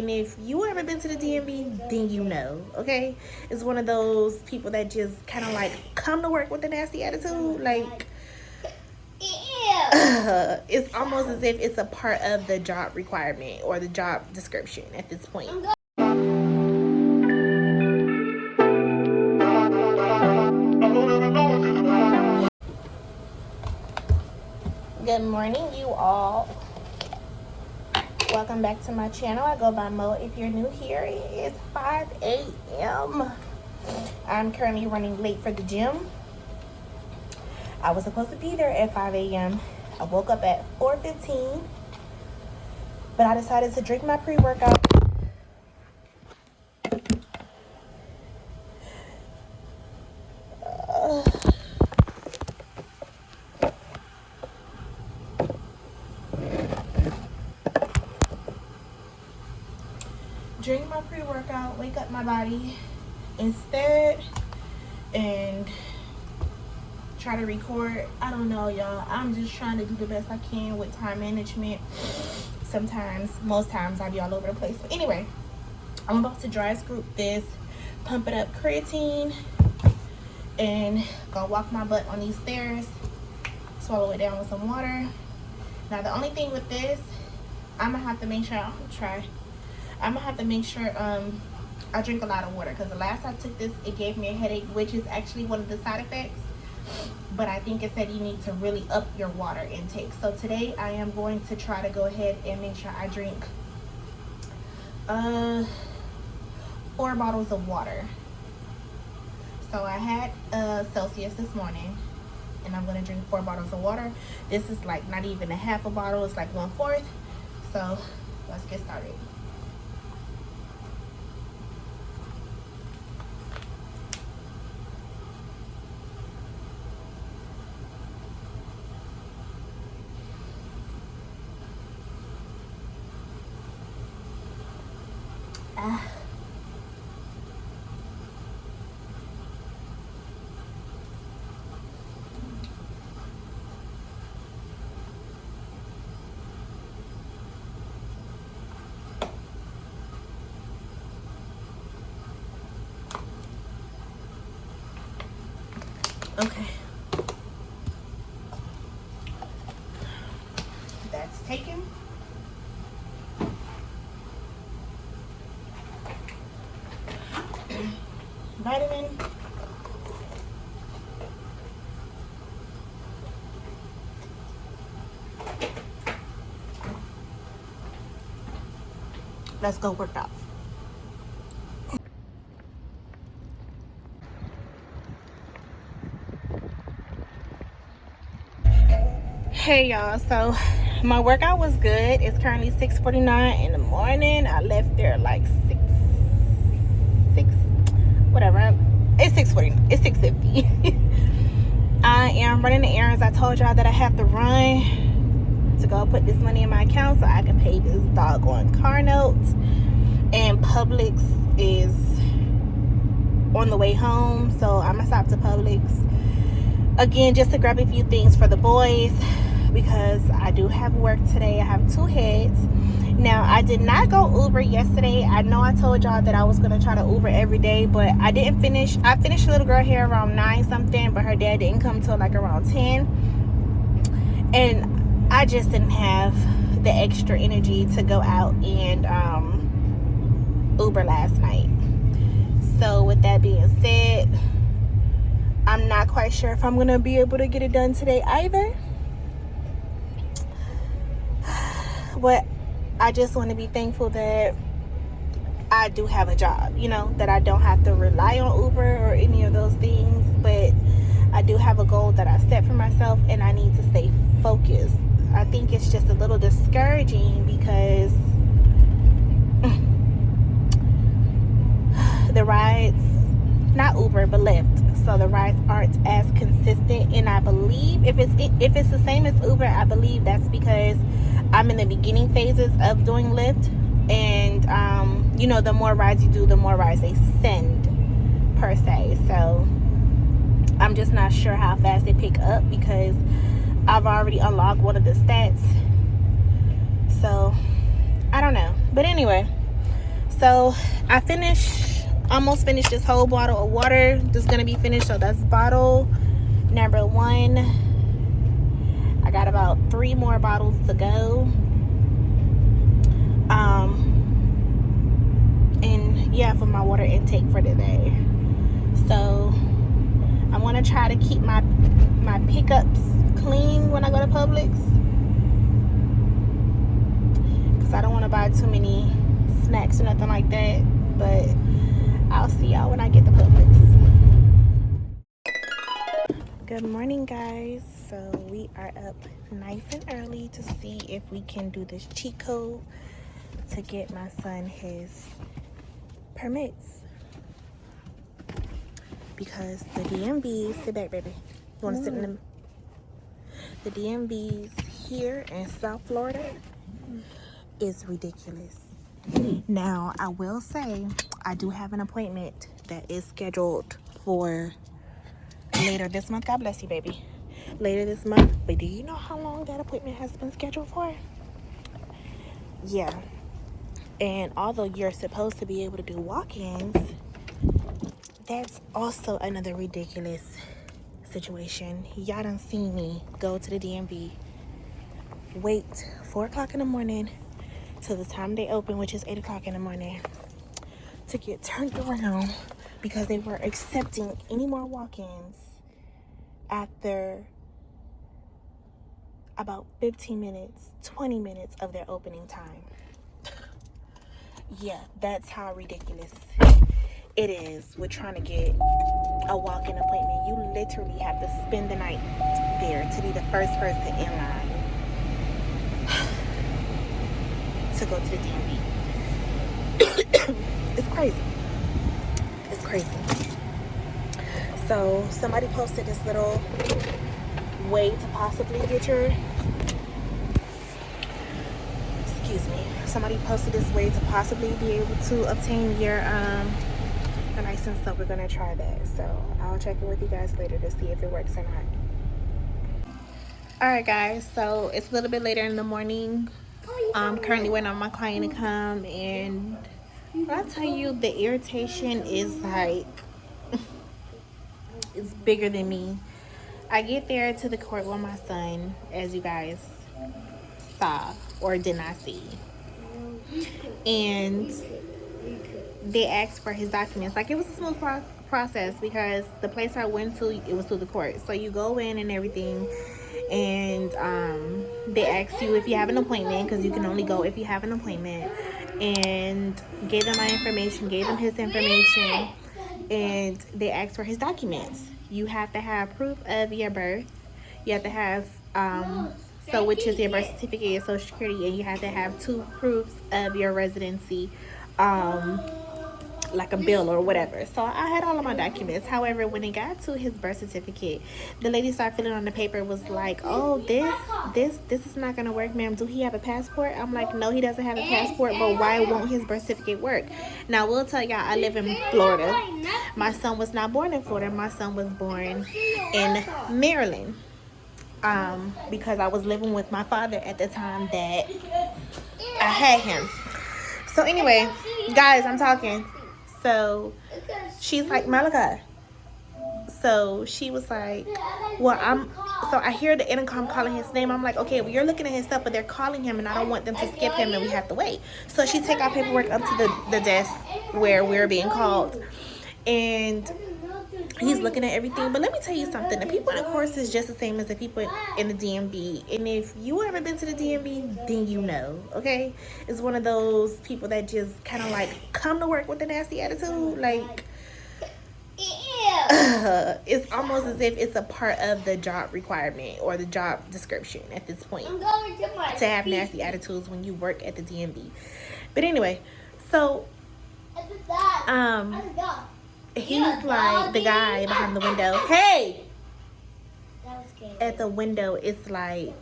And if you ever been to the DMV, then you know, okay? It's one of those people that just kind of like come to work with a nasty attitude. Like, it's almost as if it's a part of the job requirement or the job description at this point. Good morning, you all. Welcome back to my channel. I go by Mo. If you're new here, it is 5 a.m. I'm currently running late for the gym. I was supposed to be there at 5 a.m. I woke up at 4:15, but I decided to drink my pre-workout. Drink my pre-workout, wake up my body instead, and try to record. I don't know, y'all. I'm just trying to do the best I can with time management. Sometimes, most times, I be all over the place. But anyway, I'm about to dry scoop this, pump it up creatine, and go walk my butt on these stairs, swallow it down with some water. Now, the only thing with this, I'm gonna have to make sure I drink a lot of water, because the last I took this, it gave me a headache, which is actually one of the side effects. But I think it said you need to really up your water intake. So today I am going to try to go ahead and make sure I drink 4 bottles of water. So I had Celsius this morning, and I'm going to drink 4 bottles of water. This is like not even a half a bottle, it's like 1/4. So let's get started. Okay, that's taken. Vitamin. Let's go work out. Hey y'all, so my workout was good. It's currently 6:49 in the morning. I left there like 6 whatever. It's 6:40. It's 6:50. I am running the errands. I told y'all that I have to run to go put this money in my account so I can pay this doggone car note. And Publix is on the way home, so I'm gonna stop to Publix again just to grab a few things for the boys, because I do have work today. I have 2 heads. Now, I did not go Uber yesterday. I know I told y'all that I was going to try to Uber every day, but I didn't finish. I finished little girl here around 9 something, but her dad didn't come till like around 10. And I just didn't have the extra energy to go out and Uber last night. So with that being said, I'm not quite sure if I'm going to be able to get it done today either. But I just want to be thankful that I do have a job, you know, that I don't have to rely on Uber or any of those things. But I do have a goal that I set for myself, and I need to stay focused. I think it's just a little discouraging because the rides, not Uber, but Lyft. So the rides aren't as consistent, and I believe if it's the same as Uber, I believe that's because I'm in the beginning phases of doing Lyft, and you know, the more rides you do, the more rides they send per se. So I'm just not sure how fast they pick up, because I've already unlocked one of the stats. So I don't know, but anyway, So I almost finished this whole bottle of water. This is gonna be finished, so that's bottle number 1. I got about 3 more bottles to go. And yeah, for my water intake for today. So I want to try to keep my pickups clean when I go to Publix, because I don't want to buy too many snacks or nothing like that. But I'll see y'all when I get to Publix. Good morning, guys. So we are up nice and early to see if we can do this cheat code to get my son his permits, because the DMV, sit back, baby. You want to sit in the DMVs here in South Florida is ridiculous. Now, I will say I do have an appointment that is scheduled for later this month. God bless you, baby. Later this month. But do you know how long that appointment has been scheduled for? Yeah. And although you're supposed to be able to do walk-ins, that's also another ridiculous situation. Y'all done seen me go to the DMV, wait 4 o'clock in the morning till the time they open, which is 8 o'clock in the morning, to get turned around because they were accepting any more walk-ins after about 15 minutes, 20 minutes of their opening time. Yeah, that's how ridiculous it is with trying to get a walk-in appointment. You literally have to spend the night there to be the first person in line to go to the DMV. It's crazy. It's crazy. So somebody posted this little way to possibly get your, somebody posted this way to possibly be able to obtain your license, so we're gonna try that. So I'll check in with you guys later to see if it works or not. All right, guys, so it's a little bit later in the morning. I'm currently waiting on my client to come, and when I tell you, the irritation is like it's bigger than me. I get there to the court with my son, as you guys saw or did not see, and they asked for his documents. Like, it was a smooth process because the place I went to, it was through the court. So you go in and everything, and they ask you if you have an appointment, because you can only go if you have an appointment, and gave them my information, gave them his information, and they asked for his documents. You have to have proof of your birth. You have to have which is your birth certificate, your social security, and you have to have 2 proofs of your residency, like a bill or whatever. So I had all of my documents. However, when it got to his birth certificate, the lady started filling on the paper, was like, oh, this is not gonna work, ma'am. Do he have a passport? I'm like, no, he doesn't have a passport, but why won't his birth certificate work? Now, we'll tell y'all, I live in Florida. My son was not born in Florida. My son was born in Maryland, because I was living with my father at the time that I had him. So anyway, guys, I'm talking. So she's like, Malachi. So she was like, well, so I hear the intercom calling his name. I'm like, okay, well, you're looking at his stuff, but they're calling him, and I don't want them to skip him, and we have to wait. So she take our paperwork up to the desk where we're being called, and he's looking at everything. But let me tell you something. The people in the course is just the same as the people in the DMV. And if you ever been to the DMV, then you know, okay? It's one of those people that just kind of like come to work with a nasty attitude. Like, it's almost as if it's a part of the job requirement or the job description at this point to have nasty attitudes when you work at the DMV. But anyway, so he's like, the guy behind the window, hey, at the window, it's like,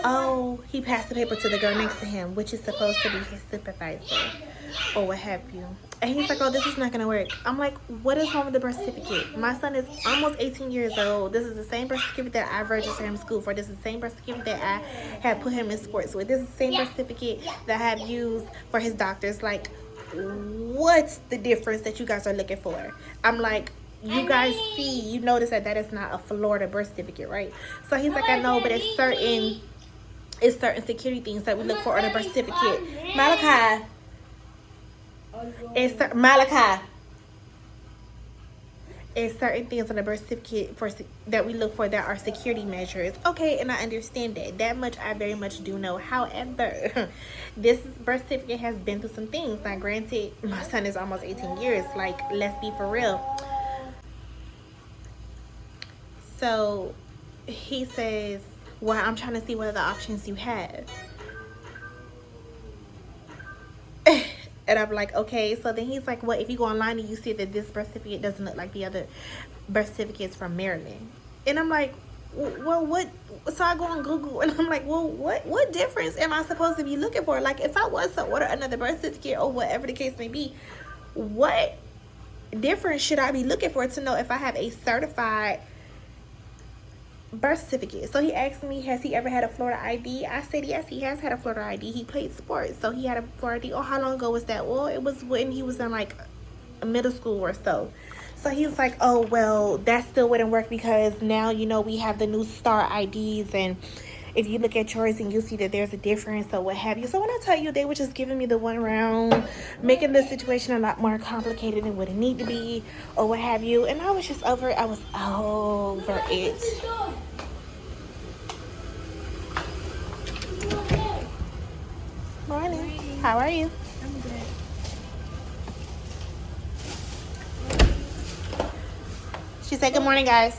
oh, he passed the paper to the girl next to him, which is supposed to be his supervisor. or what have you. And he's like, oh, this is not gonna work. I'm like, what is wrong with the birth certificate? My son is almost 18 years old. This is the same birth certificate that I registered him in school for. This is the same birth certificate that I had put him in sports with. This is the same birth certificate that I have used for his doctors. Like, what's the difference that you guys are looking for? I'm like, you guys see, you notice that that is not a Florida birth certificate, right? So he's like, I know, but it's certain security things that we look for on a birth certificate. Malachi. It's certain things on the birth certificate that we look for that are security measures. Okay, and I understand that. That much I very much do know. However, this birth certificate has been through some things. Now, granted, my son is almost 18 years. Like, let's be for real. So, he says, well, I'm trying to see what other options you have. And I'm like, okay. So then he's like, well, if you go online and you see that this birth certificate doesn't look like the other birth certificates from Maryland. And I'm like, well, what? So I go on Google and I'm like, well, what difference am I supposed to be looking for? Like, if I was to order another birth certificate or whatever the case may be, what difference should I be looking for to know if I have a certified birth certificate? So he asked me, has he ever had a Florida ID? I said yes, he has had a Florida ID. He played sports, so he had a Florida ID. Oh, how long ago was that? Well, it was when he was in like middle school or so. So he was like, oh, well, that still wouldn't work because now, you know, we have the new star IDs, and if you look at yours and you see that there's a difference or what have you. So when I tell you, they were just giving me the one round, making the situation a lot more complicated than what it need to be or what have you. And I was just over it. I was over it. Morning. How are you? I'm good. She said good morning, guys.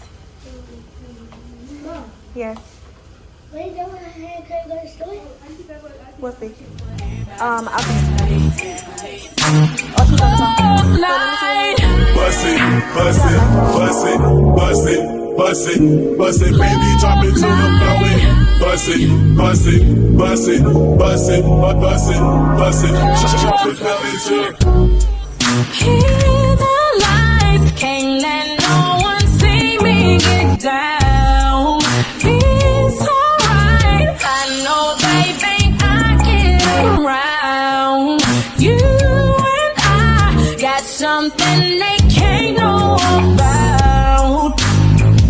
Mom, Yes. when you my hair, can you go to school? We'll see. I'll see. Oh, she's on the phone. So let me see. Bust it, bust it, bust it, bust it, bust it, bust it, baby, drop it to the floor. Bust it, bust it, bust it, bust it, bust it, bust it, drop it down into it. Hear the lights, can't let no one see me get down. It's alright, I know they think I get around. You and I got something they can't know about.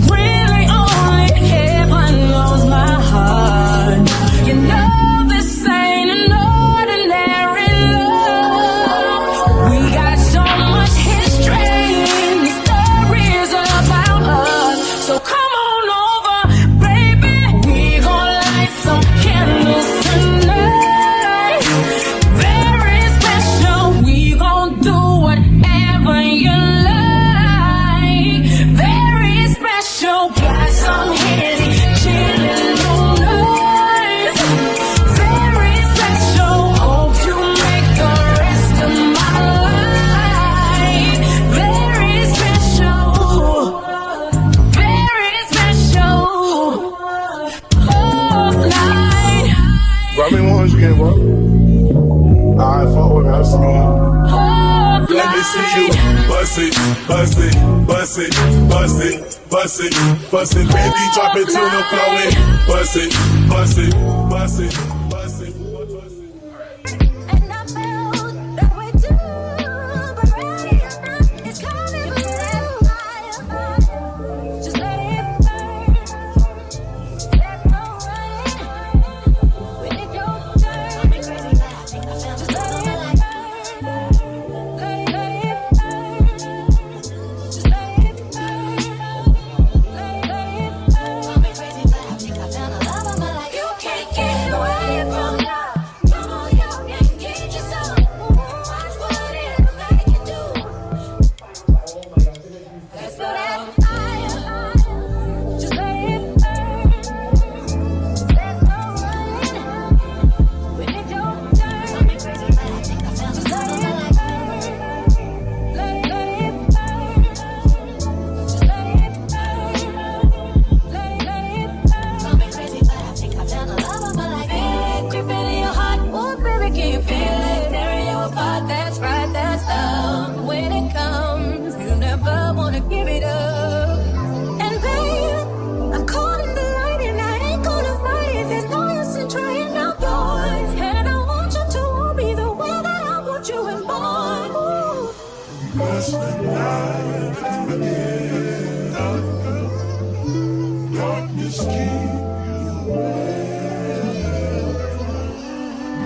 Really only heaven knows my heart. You know this ain't an ordinary love. We got so much history and the stories about us. So come on over, baby. We gon' light some candles tonight. Very special. We gon' do whatever you like. Very special. Got some handy chillin' on us. Very special. Hope you make the rest of my life very special. Very special. All night. Grab me one again, bro. Alright, fuck with me, I'll see you. All Let me see you bust it, bust it, bust it, bust it, bust it, bust it, baby, drop it to the floor. Bust it, bust it, bust it, bust it, bust it. And I felt that way too, but ready or not, it's coming through. Just let it burn. Let no rain. When it don't turn, just let it burn. Let it burn. Just let it burn. Let it burn. You can't get away Darkness keep you away.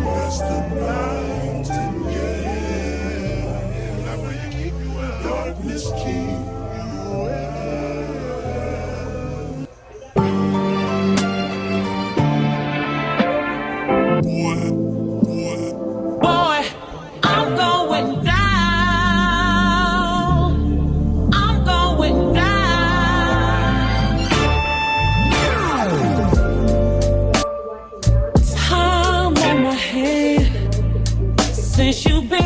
That's the nightingale. That way you keep you away. Darkness keep you away. Boy, I'm going down. I'm going down. Time on my hand since you've been